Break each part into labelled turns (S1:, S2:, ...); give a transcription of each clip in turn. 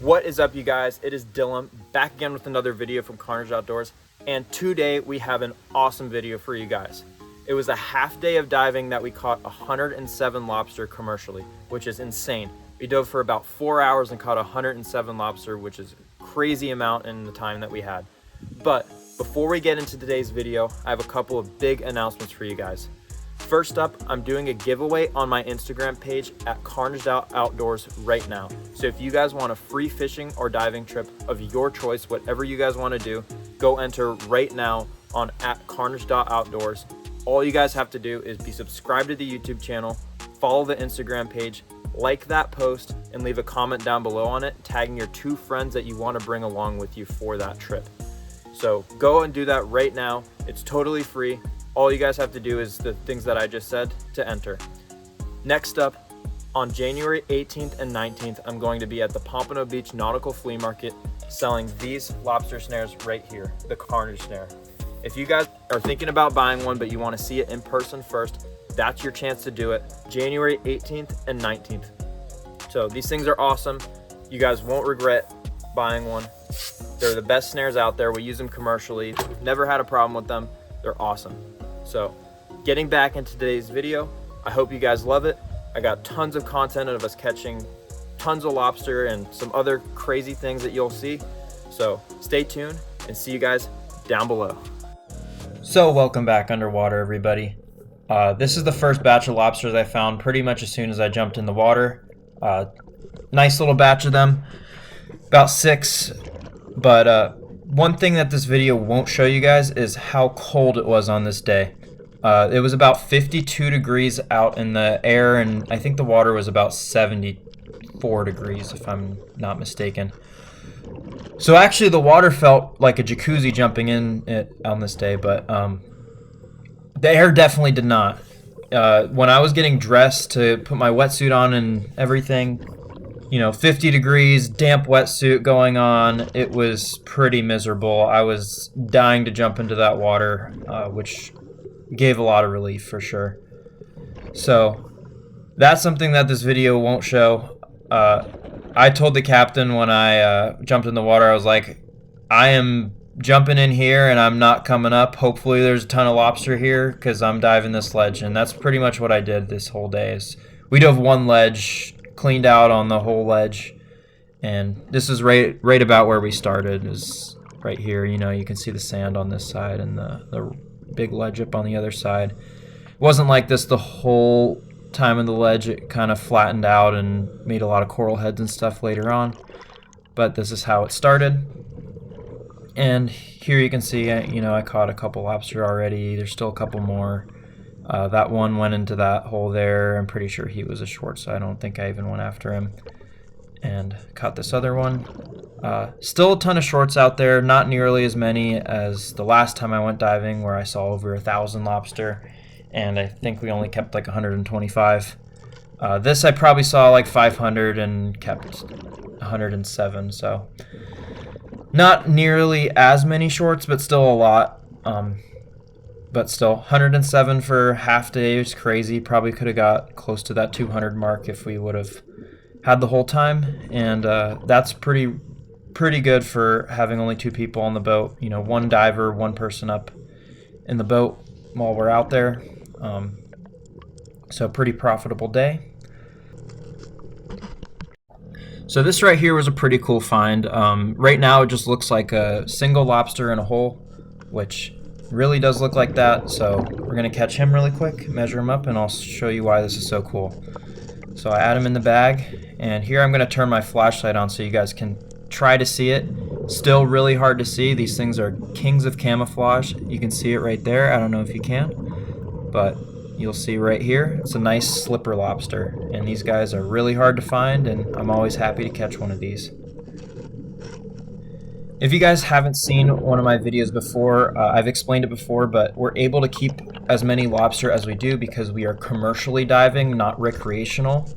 S1: What is up, you guys? It is Dylan back again with another video from Carnage Outdoors, and today we have an awesome video for you guys. It was a half day of diving that we caught 107 lobster commercially, which is insane. We dove for about 4 hours and caught 107 lobster, which is a crazy amount in the time that we had. But before we get into today's video, I have a couple of big announcements for you guys. First up, I'm doing a giveaway on my Instagram page at Carnage Outdoors right now. So if you guys want a free fishing or diving trip of your choice, whatever you guys want to do, go enter right now on at Carnage.outdoors. All you guys have to do is be subscribed to the YouTube channel, follow the Instagram page, like that post, and leave a comment down below on it, tagging your 2 friends that you want to bring along with you for that trip. So go and do that right now. It's totally free. All you guys have to do is the things that I just said to enter. Next up, on January 18th and 19th, I'm going to be at the Pompano Beach Nautical Flea Market selling these lobster snares right here, the Carnage Snare. If you guys are thinking about buying one, but you want to see it in person first, that's your chance to do it, January 18th and 19th. So these things are awesome. You guys won't regret buying one. They're the best snares out there. We use them commercially. Never had a problem with them. They're awesome. So getting back into today's video, I hope you guys love it. I got tons of content of us catching tons of lobster and some other crazy things that you'll see. So stay tuned and see you guys down below. So welcome back underwater, everybody. This is the first batch of lobsters I found pretty much as soon as I jumped in the water. Nice little batch of them, about 6. But one thing that this video won't show you guys is how cold it was on this day. It was about 52 degrees out in the air, and I think the water was about 74 degrees, if I'm not mistaken. So actually the water felt like a jacuzzi jumping in it on this day, but the air definitely did not. When I was getting dressed to put my wetsuit on and everything, 50 degrees, damp wetsuit going on, it was pretty miserable. I was dying to jump into that water, which gave a lot of relief for sure. So that's something that this video won't show. I told the captain when I jumped in the water, I was like, I am jumping in here and I'm not coming up. Hopefully there's a ton of lobster here because I'm diving this ledge, and that's pretty much what I did this whole day. Is we dove one ledge, cleaned out on the whole ledge, and this is right about where we started, is right here. You can see the sand on this side and the big ledge up on the other side. It wasn't like this the whole time in the ledge. It kind of flattened out and made a lot of coral heads and stuff later on, but this is how it started. And here you can see, I caught a couple lobster already. There's still a couple more. That one went into that hole there. I'm pretty sure he was a short, so I don't think I even went after him. And caught this other one. Still a ton of shorts out there, not nearly as many as the last time I went diving, where I saw over 1,000 lobster, and I think we only kept like 125. This I probably saw like 500 and kept 107, so not nearly as many shorts, but still a lot. But still, 107 for half day is crazy. Probably could have got close to that 200 mark if we would have had the whole time, and that's pretty good for having only 2 people on the boat. One diver, one person up in the boat while we're out there. So pretty profitable day. So this right here was a pretty cool find. Right now it just looks like a single lobster in a hole, which really does look like that. So we're gonna catch him really quick, measure him up, and I'll show you why this is so cool. So I add him in the bag, and here I'm gonna turn my flashlight on so you guys can try to see it. Still really hard to see. These things are kings of camouflage. You can see it right there. I don't know if you can, but you'll see right here. It's a nice slipper lobster, and these guys are really hard to find, and I'm always happy to catch one of these. If you guys haven't seen one of my videos before, I've explained it before, but we're able to keep as many lobster as we do because we are commercially diving, not recreational.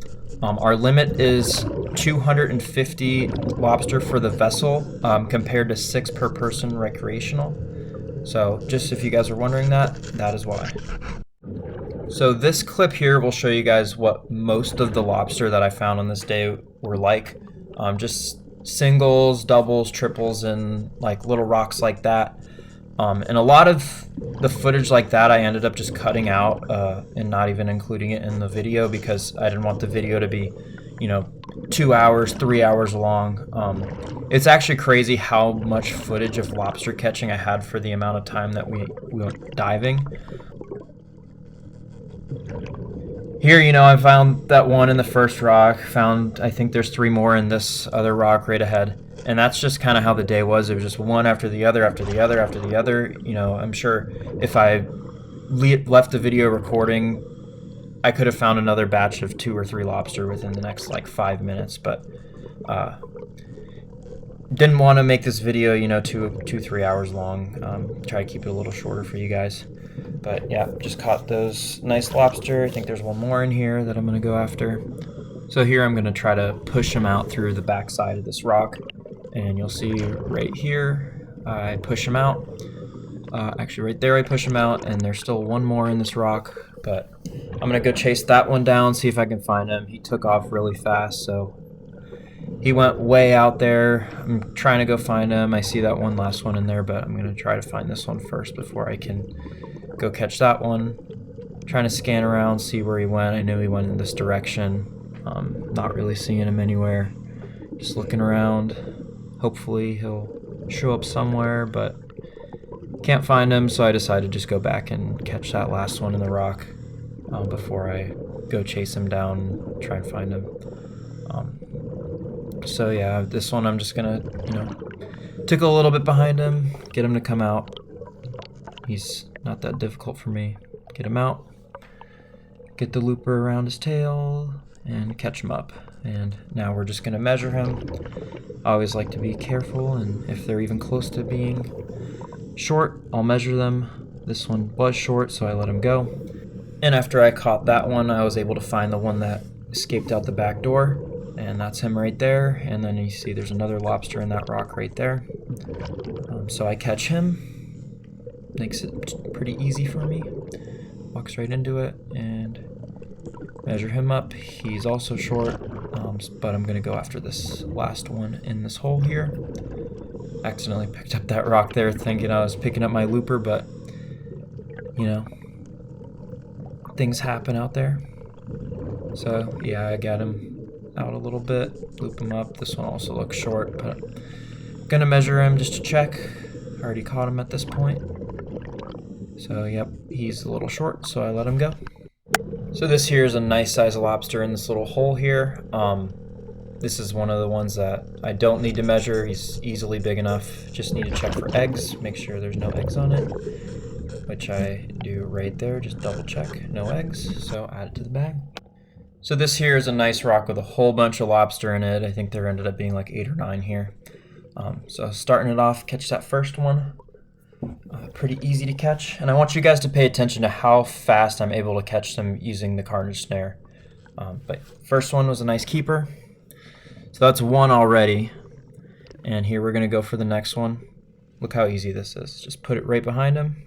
S1: Our limit is 250 lobster for the vessel, compared to 6 per person recreational. So just if you guys are wondering that, that is why. So this clip here will show you guys what most of the lobster that I found on this day were like. Just singles, doubles, triples, and like little rocks like that. And a lot of the footage like that I ended up just cutting out and not even including it in the video because I didn't want the video to be, you know, 2 hours, 3 hours long. It's actually crazy how much footage of lobster catching I had for the amount of time that we went diving. Here, you know, I found that one in the first rock, I think there's 3 more in this other rock right ahead. And that's just kind of how the day was. It was just one after the other, after the other, after the other. You know, I'm sure if I left the video recording, I could have found another batch of 2 or 3 lobster within the next like 5 minutes, but didn't want to make this video, you know, 2-3 hours long. Try to keep it a little shorter for you guys. But yeah, just caught those nice lobster. I think there's one more in here that I'm going to go after. So here I'm going to try to push them out through the back side of this rock. And you'll see right here, I push them out. Actually right there I push them out, and there's still one more in this rock. But I'm going to go chase that one down, see if I can find him. He took off really fast, so he went way out there. I'm trying to go find him. I see that one last one in there, but I'm going to try to find this one first before I can go catch that one. Trying to scan around, see where he went. I knew he went in this direction. Not really seeing him anywhere. Just looking around. Hopefully he'll show up somewhere, but can't find him, so I decided to just go back and catch that last one in the rock before I go chase him down and try and find him. So yeah, this one I'm just gonna, you know, tickle a little bit behind him, get him to come out. He's not that difficult for me. Get him out, get the looper around his tail, and catch him up. And now we're just gonna measure him. I always like to be careful, and if they're even close to being short, I'll measure them. This one was short, so I let him go. And after I caught that one, I was able to find the one that escaped out the back door, and that's him right there. And then you see there's another lobster in that rock right there. So I catch him, makes it pretty easy for me. Walks right into it and measure him up. He's also short, but I'm gonna go after this last one in this hole here. Accidentally picked up that rock there thinking I was picking up my looper, but you know, things happen out there. So yeah, I got him out a little bit, loop him up. This one also looks short, but I'm gonna measure him just to check. Already caught him at this point. So yep, he's a little short, so I let him go. So this here is a nice size lobster in this little hole here. This is one of the ones that I don't need to measure. He's easily big enough. Just need to check for eggs, make sure there's no eggs on it, which I do right there. Just double check, no eggs, so add it to the bag. So this here is a nice rock with a whole bunch of lobster in it. I think there ended up being like 8 or 9 here. So starting it off, catch that first one. Pretty easy to catch, and I want you guys to pay attention to how fast I'm able to catch them using the Carnage Snare. But first one was a nice keeper, so that's one already, and here we're going to go for the next one. Look how easy this is. Just put it right behind him,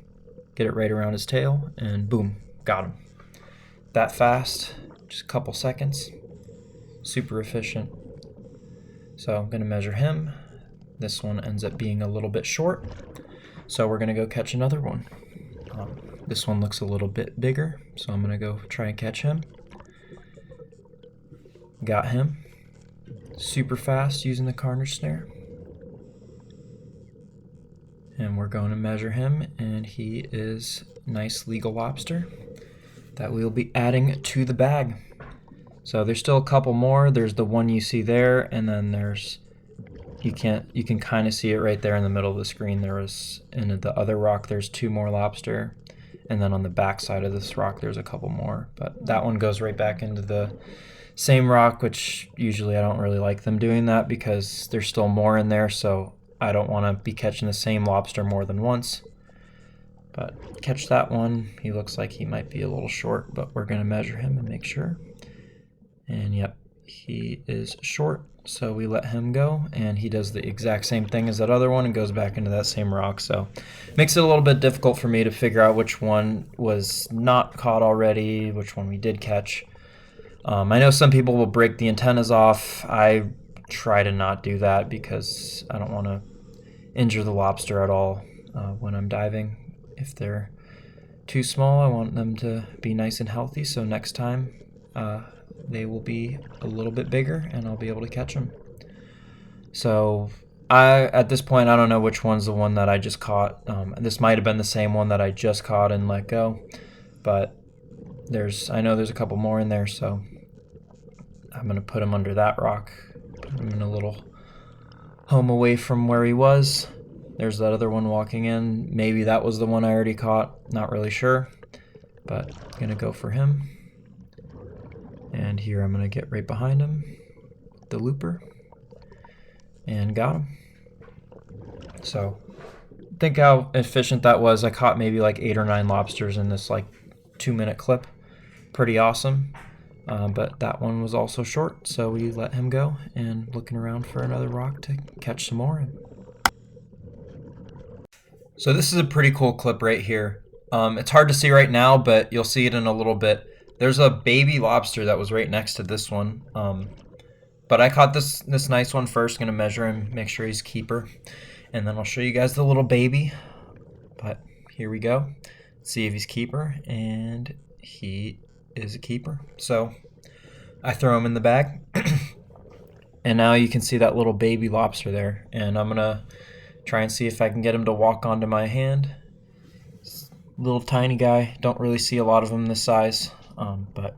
S1: get it right around his tail, and boom, got him. That fast, just a couple seconds, super efficient. So I'm going to measure him. This one ends up being a little bit short, so we're going to go catch another one. This one looks a little bit bigger, so I'm going to go try and catch him. Got him. Super fast using the Carnage Snare. And we're going to measure him, and he is nice legal lobster that we'll be adding to the bag. So there's still a couple more. There's the one you see there, and then there's you can kind of see it right there in the middle of the screen. There was in the other rock there's 2 more lobster, and then on the back side of this rock there's a couple more, but that one goes right back into the same rock, which usually I don't really like them doing that because there's still more in there, so I don't want to be catching the same lobster more than once. But catch that one. He looks like he might be a little short, but we're going to measure him and make sure. And yep, he is short, so we let him go, and he does the exact same thing as that other one and goes back into that same rock. So makes it a little bit difficult for me to figure out which one was not caught already, which one we did catch. I know some people will break the antennas off. I try to not do that because I don't want to injure the lobster at all when I'm diving. If they're too small, I want them to be nice and healthy, so next time they will be a little bit bigger and I'll be able to catch them. So at this point, I don't know which one's the one that I just caught. This might have been the same one that I just caught and let go, but I know there's a couple more in there, so I'm going to put him under that rock, put him in a little home away from where he was. There's that other one walking in. Maybe that was the one I already caught. Not really sure, but I'm going to go for him. And here I'm going to get right behind him, the looper, and got him. So think how efficient that was. I caught maybe like 8 or 9 lobsters in this like 2-minute clip. Pretty awesome. But that one was also short, so we let him go and looking around for another rock to catch some more in. So this is a pretty cool clip right here. It's hard to see right now, but you'll see it in a little bit. There's a baby lobster that was right next to this one. But I caught this nice one first. Gonna measure him, make sure he's keeper, and then I'll show you guys the little baby. But here we go. See if he's keeper, and he is a keeper. So I throw him in the bag, and now you can see that little baby lobster there. And I'm gonna try and see if I can get him to walk onto my hand. Little tiny guy. Don't really see a lot of them this size, but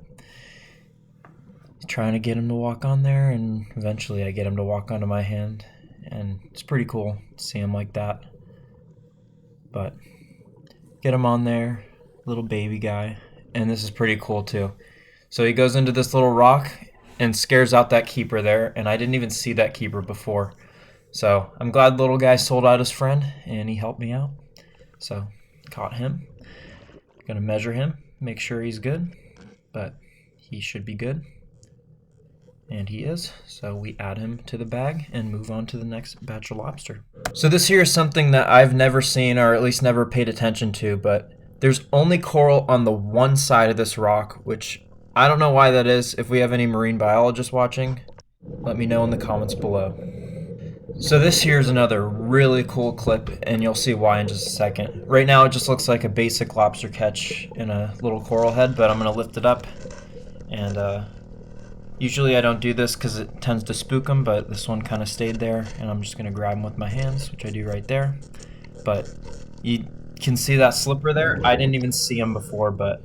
S1: trying to get him to walk on there, and eventually I get him to walk onto my hand, and it's pretty cool to see him like that. But get him on there, little baby guy, and this is pretty cool too. So he goes into this little rock and scares out that keeper there, and I didn't even see that keeper before. So I'm glad the little guy sold out his friend and he helped me out. So caught him. Gonna measure him, make sure he's good, but he should be good. And he is, so we add him to the bag and move on to the next batch of lobster. So this here is something that I've never seen, or at least never paid attention to, but there's only coral on the one side of this rock, which I don't know why that is. If we have any marine biologists watching, let me know in the comments below. So this here is another really cool clip, and you'll see why in just a second. Right now it just looks like a basic lobster catch in a little coral head, but I'm going to lift it up, and usually I don't do this because it tends to spook them, but this one kind of stayed there, and I'm just going to grab them with my hands, which I do right there. But you can see that slipper there. I didn't even see him before, but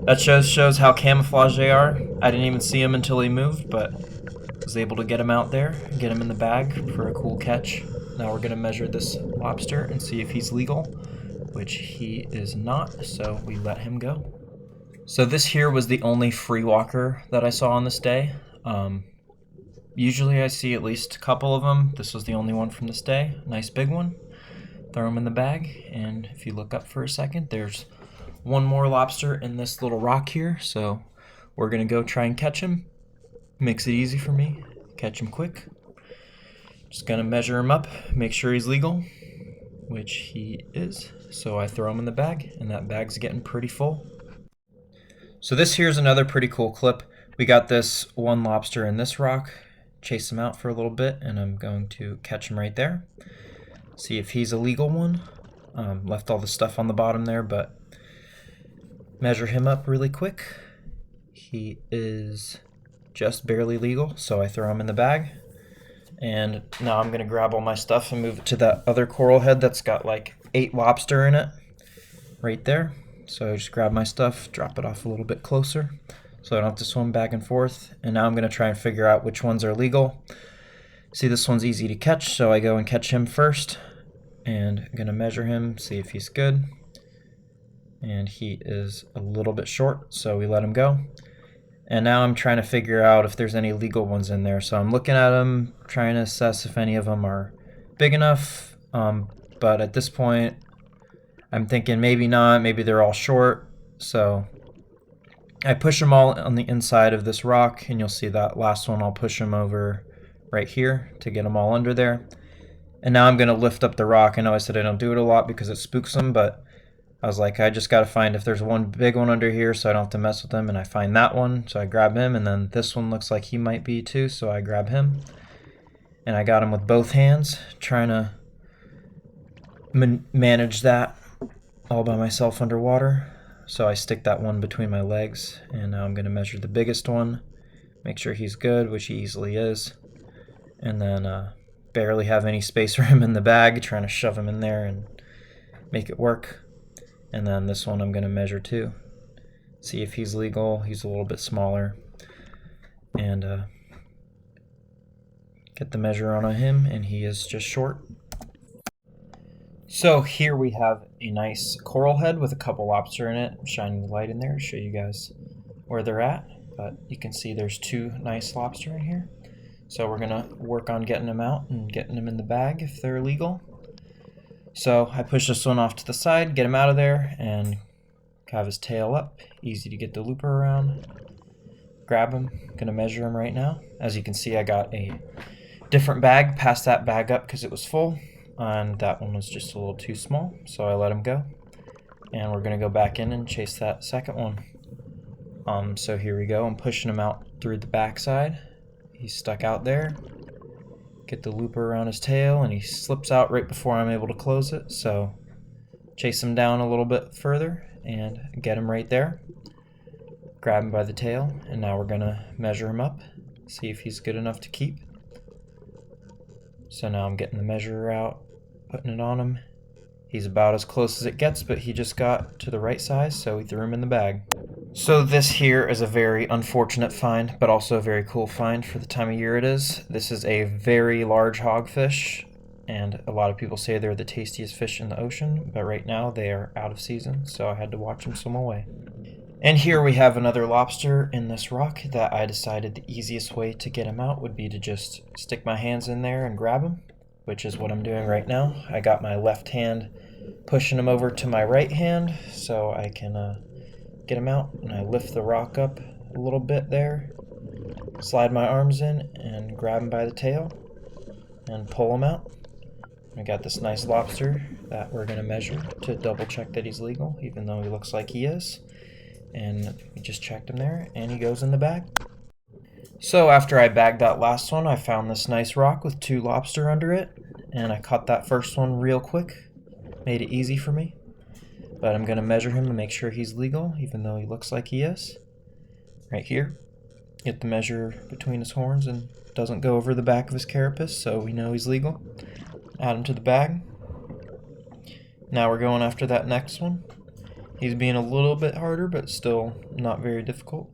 S1: that shows how camouflaged they are. I didn't even see him until he moved, but was able to get him out there, get him in the bag for a cool catch. Now we're going to measure this lobster and see if he's legal, which he is not, so we let him go. So this here was the only free walker that I saw on this day. Usually I see at least a couple of them. This was the only one from this day. Nice big one. Throw him in the bag, and if you look up for a second, there's one more lobster in this little rock here, so we're going to go try and catch him. Makes it easy for me. Catch him quick. Just going to measure him up, make sure he's legal, which he is. So I throw him in the bag, and that bag's getting pretty full. So this here's another pretty cool clip. We got this one lobster in this rock, chase him out for a little bit, and I'm going to catch him right there. See if he's a legal one. Left all the stuff on the bottom there, but measure him up really quick. He is just barely legal, so I throw him in the bag. And now I'm gonna grab all my stuff and move it to that other coral head that's got like 8 lobster in it, right there. So I just grab my stuff, drop it off a little bit closer, so I don't have to swim back and forth. And now I'm gonna try and figure out which ones are legal. See, this one's easy to catch, so I go and catch him first. And I'm gonna measure him, see if he's good. And he is a little bit short, so we let him go. And now I'm trying to figure out if there's any legal ones in there. So I'm looking at them, trying to assess if any of them are big enough. But at this point, I'm thinking maybe not, maybe they're all short. So I push them all on the inside of this rock, and you'll see that last one, I'll push them over right here to get them all under there. And now I'm going to lift up the rock. I know I said I don't do it a lot because it spooks them, but I was like, I just got to find if there's one big one under here so I don't have to mess with them, and I find that one, so I grab him, and then this one looks like he might be too, so I grab him. And I got him with both hands, trying to manage that all by myself underwater. So I stick that one between my legs, and now I'm going to measure the biggest one, make sure he's good, which he easily is, and then barely have any space for him in the bag, trying to shove him in there and make it work. And then this one I'm going to measure too, see if he's legal. He's a little bit smaller, and get the measure on him, and he is just short. So here we have a nice coral head with a couple lobster in it. I'm shining the light in there to show you guys where they're at, but you can see there's 2 nice lobster in here. So we're gonna work on getting them out and getting them in the bag if they're legal. So I push this one off to the side, get him out of there, and have his tail up. Easy to get the looper around. Grab him, gonna measure him right now. As you can see, I got a different bag, passed that bag up because it was full, and that one was just a little too small, so I let him go. And we're gonna go back in and chase that second one. So here we go. I'm pushing him out through the backside. He's stuck out there. Get the looper around his tail, and he slips out right before I'm able to close it. So chase him down a little bit further and get him right there. Grab him by the tail, and now we're gonna measure him up, see if he's good enough to keep. So now I'm getting the measurer out, putting it on him. He's about as close as it gets, but he just got to the right size, so we threw him in the bag. So this here is a very unfortunate find, but also a very cool find for the time of year it is. This is a very large hogfish, and a lot of people say they're the tastiest fish in the ocean, but right now they are out of season, so I had to watch them swim away. And here we have another lobster in this rock that I decided the easiest way to get him out would be to just stick my hands in there and grab him, which is what I'm doing right now. I got my left hand pushing him over to my right hand so I can get him out, and I lift the rock up a little bit there, slide my arms in and grab him by the tail and pull him out. I got this nice lobster that we're going to measure to double check that he's legal, even though he looks like he is. And we just checked him there, and he goes in the bag. So after I bagged that last one, I found this nice rock with 2 lobster under it, and I caught that first one real quick. Made it easy for me. But I'm going to measure him to make sure he's legal, even though he looks like he is. Right here. Get the measure between his horns and doesn't go over the back of his carapace, so we know he's legal. Add him to the bag. Now we're going after that next one. He's being a little bit harder, but still not very difficult.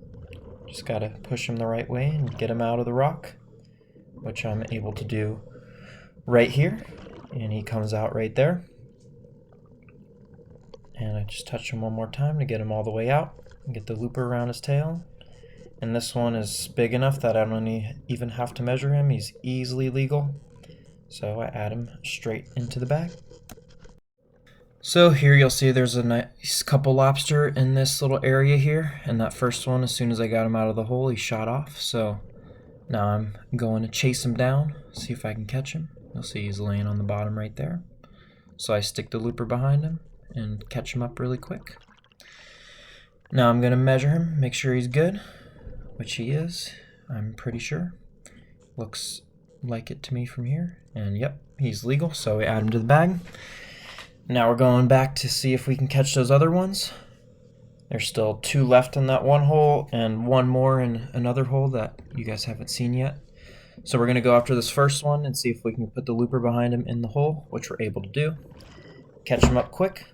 S1: Just gotta push him the right way and get him out of the rock, which I'm able to do right here. And he comes out right there. And I just touch him one more time to get him all the way out and get the looper around his tail. And this one is big enough that I don't even have to measure him. He's easily legal. So I add him straight into the bag. So here you'll see there's a nice couple lobster in this little area here, and that first one, as soon as I got him out of the hole, he shot off. So now I'm going to chase him down, see if I can catch him. You'll see he's laying on the bottom right there. So I stick the looper behind him and catch him up really quick. Now I'm going to measure him, make sure he's good, which he is, I'm pretty sure. Looks like it to me from here, and yep, he's legal, so we add him to the bag. Now we're going back to see if we can catch those other ones. There's still 2 left in that one hole and 1 more in another hole that you guys haven't seen yet. So we're going to go after this first one and see if we can put the looper behind him in the hole, which we're able to do. Catch him up quick.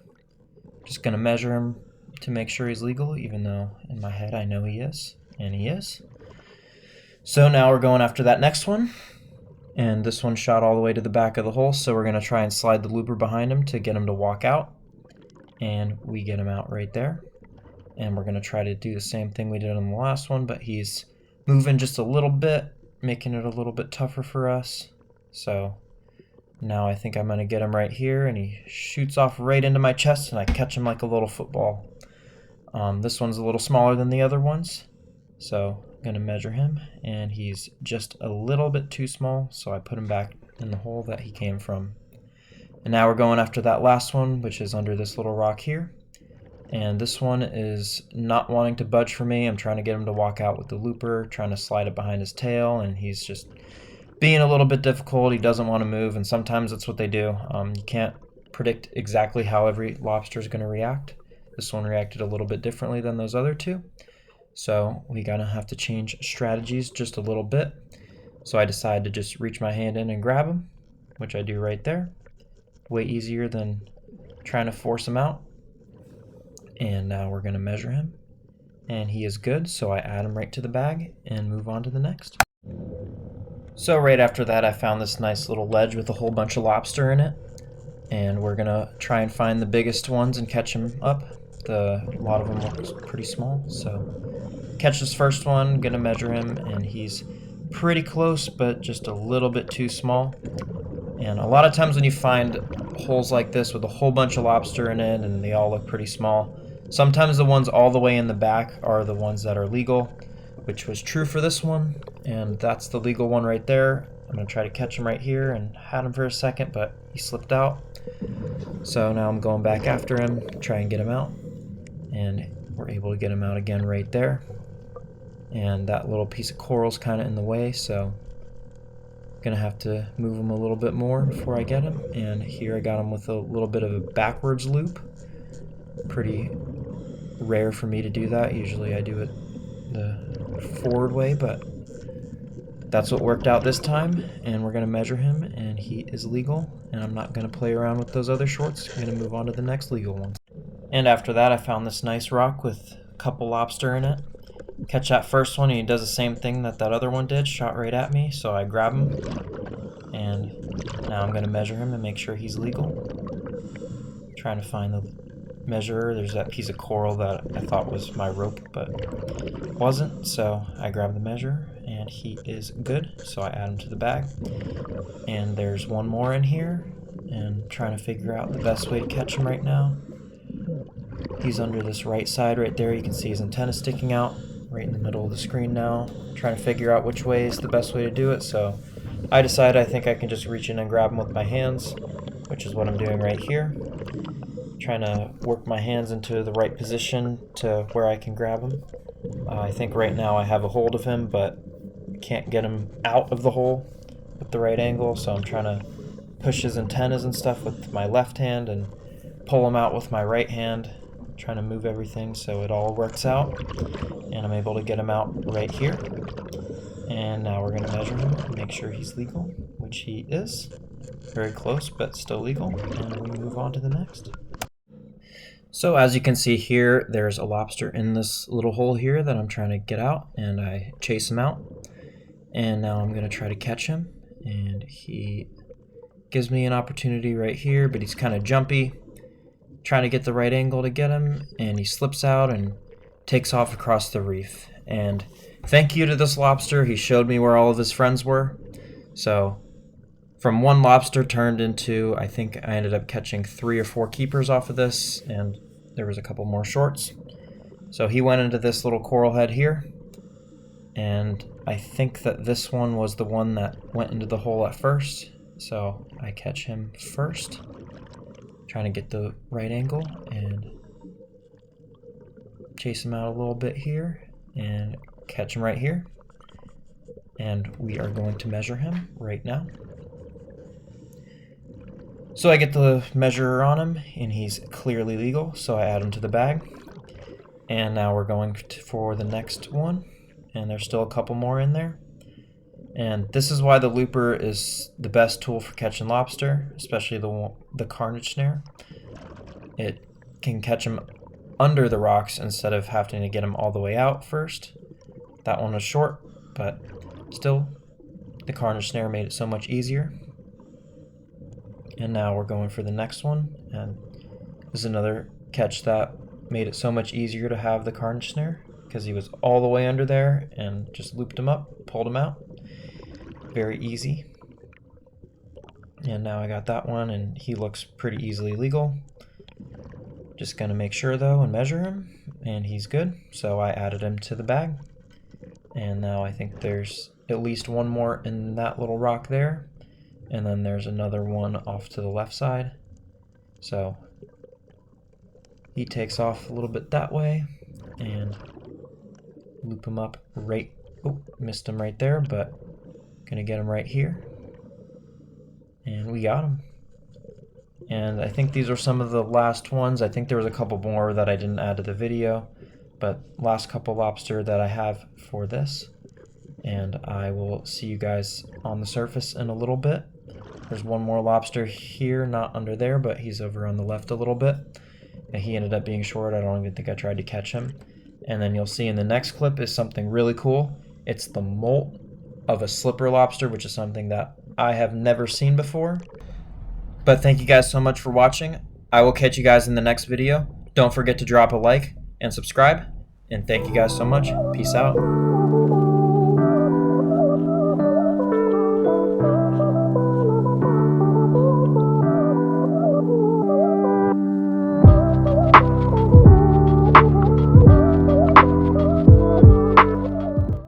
S1: Just going to measure him to make sure he's legal, even though in my head I know he is, and he is. So now we're going after that next one. And this one shot all the way to the back of the hole, so we're going to try and slide the looper behind him to get him to walk out. And we get him out right there. And we're going to try to do the same thing we did on the last one, but he's moving just a little bit, making it a little bit tougher for us. So now I think I'm going to get him right here, and he shoots off right into my chest, and I catch him like a little football. This one's a little smaller than the other ones, so going to measure him, and he's just a little bit too small, so I put him back in the hole that he came from. And now we're going after that last one, which is under this little rock here. And this one is not wanting to budge for me. I'm trying to get him to walk out with the looper, trying to slide it behind his tail, and he's just being a little bit difficult. He doesn't want to move, and sometimes that's what they do. You can't predict exactly how every lobster is going to react. This one reacted a little bit differently than those other two, so we gotta have to change strategies just a little bit. So I decided to just reach my hand in and grab him, which I do right there. Way easier than trying to force him out. And now we're gonna measure him, and he is good, so I add him right to the bag and move on to the next. So right after that, I found this nice little ledge with a whole bunch of lobster in it, and we're gonna try and find the biggest ones and catch them up. A lot of them look pretty small, so catch this first one, gonna measure him, and he's pretty close, but just a little bit too small. And a lot of times when you find holes like this with a whole bunch of lobster in it and they all look pretty small, sometimes the ones all the way in the back are the ones that are legal, which was true for this one, and that's the legal one right there. I'm gonna try to catch him right here, and had him for a second, but he slipped out. So now I'm going back after him, try and get him out, and we're able to get him out again right there. And that little piece of coral's kind of in the way, so I'm gonna have to move him a little bit more before I get him. And here I got him with a little bit of a backwards loop. Pretty rare for me to do that. Usually I do it the forward way, but that's what worked out this time. And we're gonna measure him, and he is legal, and I'm not gonna play around with those other shorts. I'm gonna move on to the next legal ones. And after that, I found this nice rock with a couple lobster in it. Catch that first one, and he does the same thing that other one did, shot right at me, so I grab him, and now I'm going to measure him and make sure he's legal. Trying to find the measurer. There's that piece of coral that I thought was my rope, but it wasn't, so I grab the measure, and he is good, so I add him to the bag. And there's one more in here, and trying to figure out the best way to catch him right now. He's under this right side right there. You can see his antenna sticking out right in the middle of the screen now. Trying to figure out which way is the best way to do it, so I decided I think I can just reach in and grab him with my hands, which is what I'm doing right here. Trying to work my hands into the right position to where I can grab him. I think right now I have a hold of him, but can't get him out of the hole with the right angle, so I'm trying to push his antennas and stuff with my left hand and pull him out with my right hand, trying to move everything so it all works out, and I'm able to get him out right here. And now we're going to measure him and make sure he's legal, which he is. Very close, but still legal, and we move on to the next. So as you can see here, there's a lobster in this little hole here that I'm trying to get out, and I chase him out. And now I'm going to try to catch him, and he gives me an opportunity right here, but he's kind of jumpy. Trying to get the right angle to get him, and he slips out and takes off across the reef. And thank you to this lobster, he showed me where all of his friends were. So from one lobster turned into, I think I ended up catching 3 or 4 keepers off of this, and there was a couple more shorts. So he went into this little coral head here, and I think that this one was the one that went into the hole at first. So I catch him first. Trying to get the right angle and chase him out a little bit here and catch him right here. And we are going to measure him right now. So I get the measurer on him, and he's clearly legal, so I add him to the bag. And now we're going for the next one, and there's still a couple more in there. And this is why the looper is the best tool for catching lobster, especially the Carnage Snare. It can catch them under the rocks instead of having to get them all the way out first. That one was short, but still, the Carnage Snare made it so much easier. And now we're going for the next one, and this is another catch that made it so much easier to have the Carnage Snare, because he was all the way under there and just looped him up, pulled him out. Very easy. And now I got that one, and he looks pretty easily legal. Just gonna make sure though and measure him, and he's good, so I added him to the bag. And now I think there's at least one more in that little rock there, and then there's another one off to the left side. So he takes off a little bit that way, and loop him up right, oh, missed him right there, but Gonna get him right here. And we got him. And I think these are some of the last ones. I think there was a couple more that I didn't add to the video, but last couple lobster that I have for this. And I will see you guys on the surface in a little bit. There's one more lobster here, not under there, but he's over on the left a little bit. And he ended up being short. I don't even think I tried to catch him. And then you'll see in the next clip is something really cool. It's the molt of a slipper lobster, which is something that I have never seen before. But thank you guys so much for watching. I will catch you guys in the next video. Don't forget to drop a like and subscribe. And thank you guys so much. Peace out.